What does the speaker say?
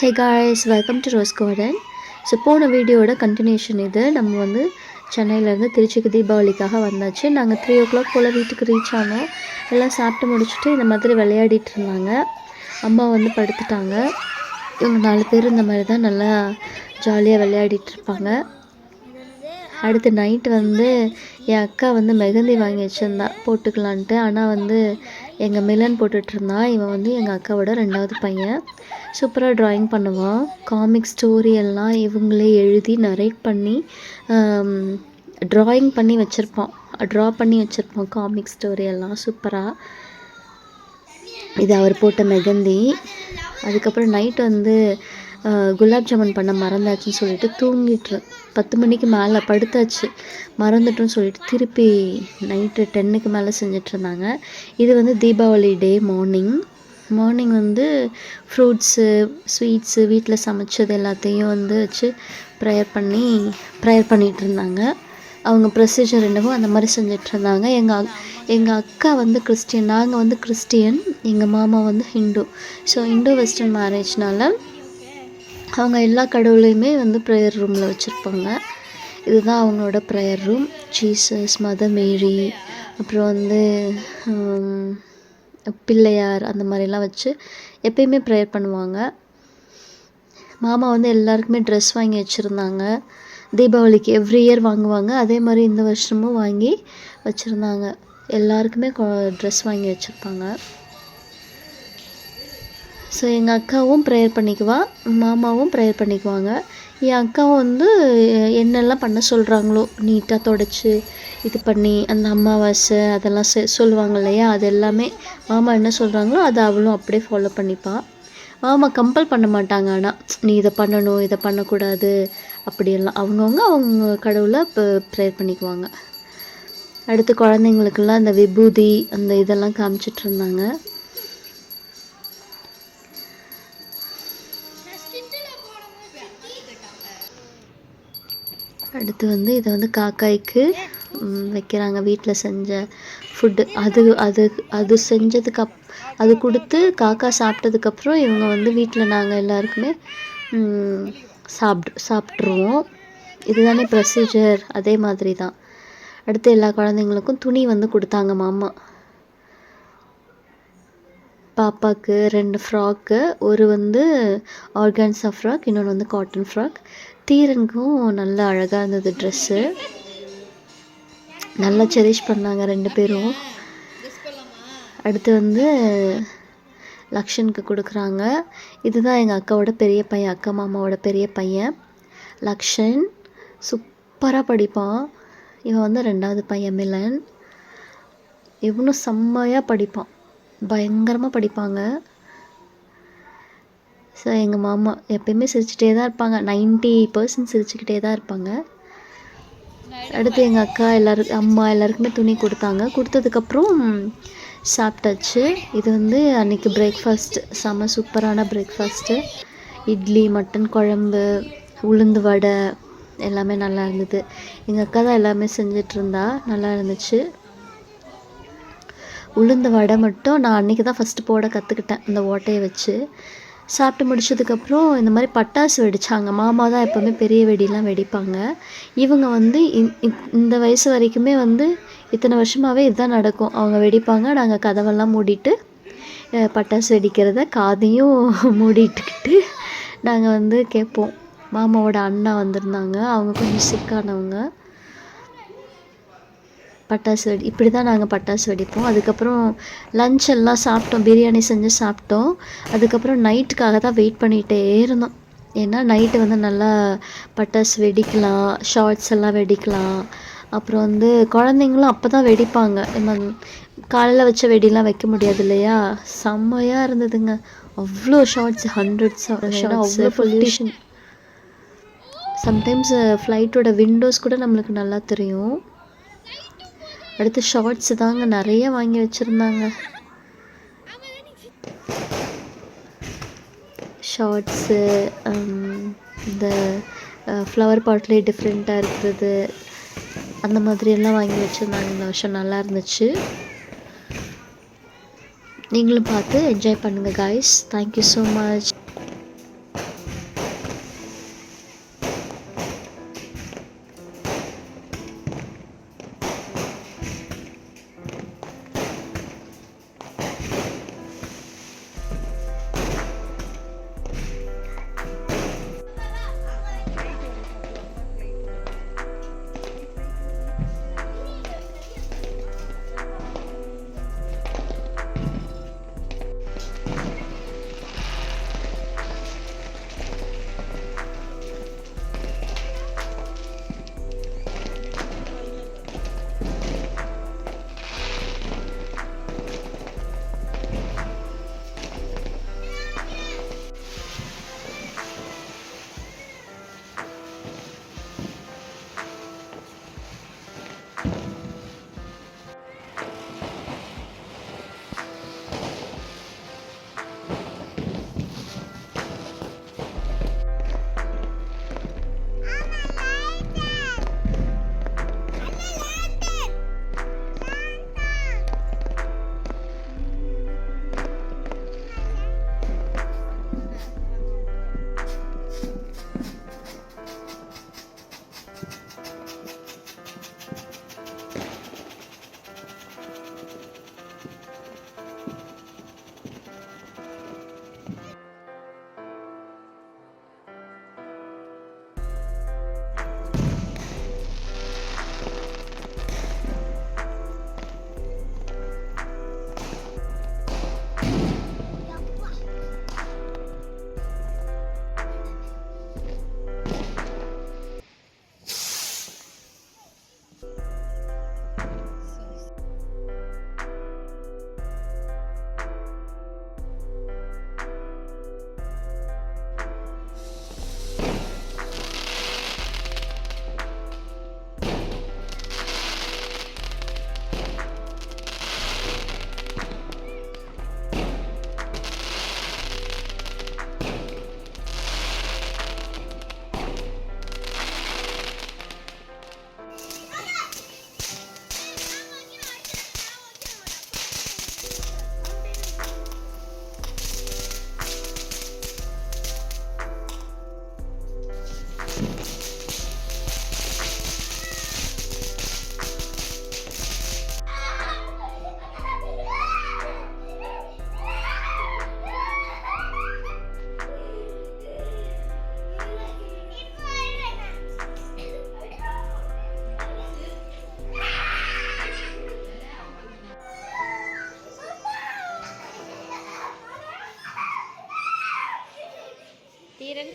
Hey guys, welcome to Rose Garden. So போன வீடியோட continuation இது. நம்ம வந்து சென்னையிலேருந்து திருச்சிக்கு தீபாவளிக்காக வந்தாச்சு. நாங்கள் 3 போல் வீட்டுக்கு ரீச் ஆனோம். எல்லாம் சாப்பிட்டு முடிச்சுட்டு இந்த மாதிரி விளையாடிட்டு இருந்தாங்க. அம்மா வந்து படுத்துட்டாங்க. இவங்க 4 பேர் இந்த மாதிரி தான் நல்லா ஜாலியாக விளையாடிட்டு இருப்பாங்க. அடுத்து நைட்டு வந்து என் அக்கா வந்து மெஹந்தி வாங்கி வச்சுருந்தா போட்டுக்கலான்ட்டு. ஆனால் வந்து எங்கள் மிலன் போட்டுட்ருந்தான். இவன் வந்து எங்கள் அக்காவோட 2வது பையன். சூப்பராக ட்ராயிங் பண்ணுவான். காமிக் ஸ்டோரி எல்லாம் இவங்களே எழுதி நரேட் பண்ணி ட்ராயிங் பண்ணி வச்சுருப்பான். ட்ரா பண்ணி வச்சுருப்பான் காமிக் ஸ்டோரி எல்லாம் சூப்பராக. இது அவர் போட்ட மெஹந்தி. அதுக்கப்புறம் நைட் வந்து குலாப் ஜாமுன் பண்ண மறந்தாச்சுன்னு சொல்லிட்டு தூங்கிட்டு 10 மணிக்கு மேலே படுத்தாச்சு. மறந்துட்டோன்னு சொல்லிட்டு திருப்பி நைட்டு 10க்கு மேலே செஞ்சிட்ருந்தாங்க. இது வந்து தீபாவளி டே மார்னிங் வந்து ஃப்ரூட்ஸு ஸ்வீட்ஸு வீட்டில் சமைச்சது எல்லாத்தையும் வந்து வச்சு ப்ரேயர் பண்ணிகிட்டு இருந்தாங்க. அவங்க ப்ரொசீஜர் என்னவோ அந்த மாதிரி செஞ்சிட்ருந்தாங்க. எங்கள் அக்கா வந்து கிறிஸ்டியன், நாங்கள் வந்து கிறிஸ்டியன், எங்கள் மாமா வந்து ஹிந்து. ஸோ இண்டோ வெஸ்டர்ன் மேரேஜ்னால அவங்க எல்லா கடவுளையுமே வந்து ப்ரேயர் ரூமில் வச்சுருப்பாங்க. இதுதான் அவங்களோட ப்ரேயர் ரூம். ஜீசஸ், மதர் மேரி, அப்புறம் வந்து பிள்ளையார் அந்த மாதிரிலாம் வச்சு எப்பயுமே ப்ரேயர் பண்ணுவாங்க. மாமா வந்து எல்லாருக்குமே ட்ரெஸ் வாங்கி வச்சுருந்தாங்க. தீபாவளிக்கு எவ்ரி இயர் வாங்குவாங்க. அதே மாதிரி இந்த வருஷமும் வாங்கி வச்சுருந்தாங்க. எல்லாருக்குமே ட்ரெஸ் வாங்கி வச்சுருப்பாங்க. ஸோ எங்கள் அக்காவும் ப்ரேயர் பண்ணிக்குவா, மாமாவும் ப்ரேயர் பண்ணிக்குவாங்க. என் அக்காவும் வந்து என்னெல்லாம் பண்ண சொல்கிறாங்களோ நீட்டாக தொடச்சி இது பண்ணி அந்த அமாவாசை அதெல்லாம் சொல்லுவாங்க இல்லையா, அது எல்லாமே மாமா என்ன சொல்கிறாங்களோ அதை அவளும் அப்படியே ஃபாலோ பண்ணிப்பாள். மாமா கம்பல் பண்ண மாட்டாங்க. ஆனால் நீ இதை பண்ணணும் இதை பண்ணக்கூடாது அப்படியெல்லாம் அவங்க கடவுளை ப்ரேயர் பண்ணிக்குவாங்க. அடுத்து குழந்தைங்களுக்கெல்லாம் இந்த விபூதி அந்த இதெல்லாம் காமிச்சிட்டு இருந்தாங்க. அடுத்து வந்து இதை வந்து காக்காய்க்கு வைக்கிறாங்க. வீட்டில் செஞ்ச ஃபுட்டு அது செஞ்சதுக்கு அது கொடுத்து காக்கா சாப்பிட்டதுக்கப்புறம் இவங்க வந்து வீட்டில் நாங்கள் எல்லாருக்குமே சாப்பிட்ருவோம். இதுதானே ப்ரொசீஜர், அதே மாதிரி தான். அடுத்து எல்லா குழந்தைங்களுக்கும் துணி வந்து கொடுத்தாங்க மாமா. பாப்பாவுக்கு 2 ஃப்ராக்கு, ஒரு வந்து ஆர்கான்ஸா ஃப்ராக், இன்னொன்று வந்து காட்டன் ஃப்ராக். தீரனுக்கும் நல்லா அழகாக இருந்தது ட்ரெஸ்ஸு. நல்லா செரிஷ் பண்ணாங்க 2 பேரும். அடுத்து வந்து லக்ஷனுக்கு கொடுக்குறாங்க. இதுதான் எங்கள் அக்காவோட பெரிய பையன், அக்கா மாமாவோட பெரிய பையன் லக்ஷன். சூப்பராக படிப்பான். இவன் வந்து 2வது பையன் மிலன். இவனும் செம்மையாக படிப்பான், பயங்கரமாக படிப்பாங்க. ஸோ எங்கள் மாமா எப்பயுமே சிரிச்சுட்டே தான் இருப்பாங்க. 90% சிரிச்சுக்கிட்டே தான் இருப்பாங்க. அடுத்து எங்கள் அக்கா அம்மா எல்லாருக்குமே துணி கொடுத்ததுக்கப்புறம் சாப்பிட்டாச்சு. இது வந்து அன்றைக்கி பிரேக்ஃபாஸ்ட்டு செம்ம சூப்பரான பிரேக்ஃபாஸ்ட்டு. இட்லி, மட்டன் குழம்பு, உளுந்து வடை எல்லாமே நல்லா இருந்தது. எங்கள் அக்கா தான் எல்லாமே செஞ்சிட்ருந்தா, நல்லா இருந்துச்சு. உளுந்து வடை மட்டும் நான் அன்றைக்கி தான் ஃபஸ்ட்டு போட கற்றுக்கிட்டேன், அந்த ஓட்டையை வச்சு. சாப்பிட்டு முடிச்சதுக்கப்புறம் இந்த மாதிரி பட்டாசு வெடித்தாங்க. மாமா தான் எப்போவுமே பெரிய வெடிலாம் வெடிப்பாங்க. இவங்க வந்து இந்த வயசு வரைக்குமே வந்து இத்தனை வருஷமாகவே இதுதான் நடக்கும். அவங்க வெடிப்பாங்க, நாங்கள் கதவெல்லாம் மூடிட்டு பட்டாசு வெடிக்கிறத காதையும் மூடிட்டுக்கிட்டு நாங்கள் வந்து கேட்போம். மாமாவோட அண்ணா வந்திருந்தாங்க, அவங்க கொஞ்சம் சிக்கானவங்க. இப்படி தான் நாங்கள் பட்டாசு வெடிப்போம். அதுக்கப்புறம் லன்ச் எல்லாம் சாப்பிட்டோம், பிரியாணி செஞ்சு சாப்பிட்டோம். அதுக்கப்புறம் நைட்டுக்காக தான் வெயிட் பண்ணிகிட்டே இருந்தோம். ஏன்னா நைட்டு வந்து நல்லா பட்டாசு வெடிக்கலாம், ஷார்ட்ஸ் எல்லாம் வெடிக்கலாம். அப்புறம் வந்து குழந்தைங்களும் அப்போ தான் வெடிப்பாங்க. காலையில் வச்ச வெடிலாம் வைக்க முடியாது இல்லையா. செம்மையாக இருந்ததுங்க. அவ்வளோ ஷார்ட்ஸ், ஹண்ட்ரட்ஸ் அவ்வளோ பொல்யூஷன். சம்டைம்ஸ் ஃப்ளைட்டோட விண்டோஸ் கூட நம்மளுக்கு நல்லா தெரியும். அடுத்து ஷார்ட்ஸு தாங்க நிறைய வாங்கி வச்சுருந்தாங்க. ஷார்ட்ஸு, இந்த ஃப்ளவர் பாட்லேயே டிஃப்ரெண்ட்டாக இருக்கிறது, அந்த மாதிரியெல்லாம் வாங்கி வச்சுருந்தாங்க. இந்த வருஷம் நல்லா இருந்துச்சு. நீங்களும் பார்த்து என்ஜாய் பண்ணுங்கள் காய்ஸ். Thank you so much. தீரன்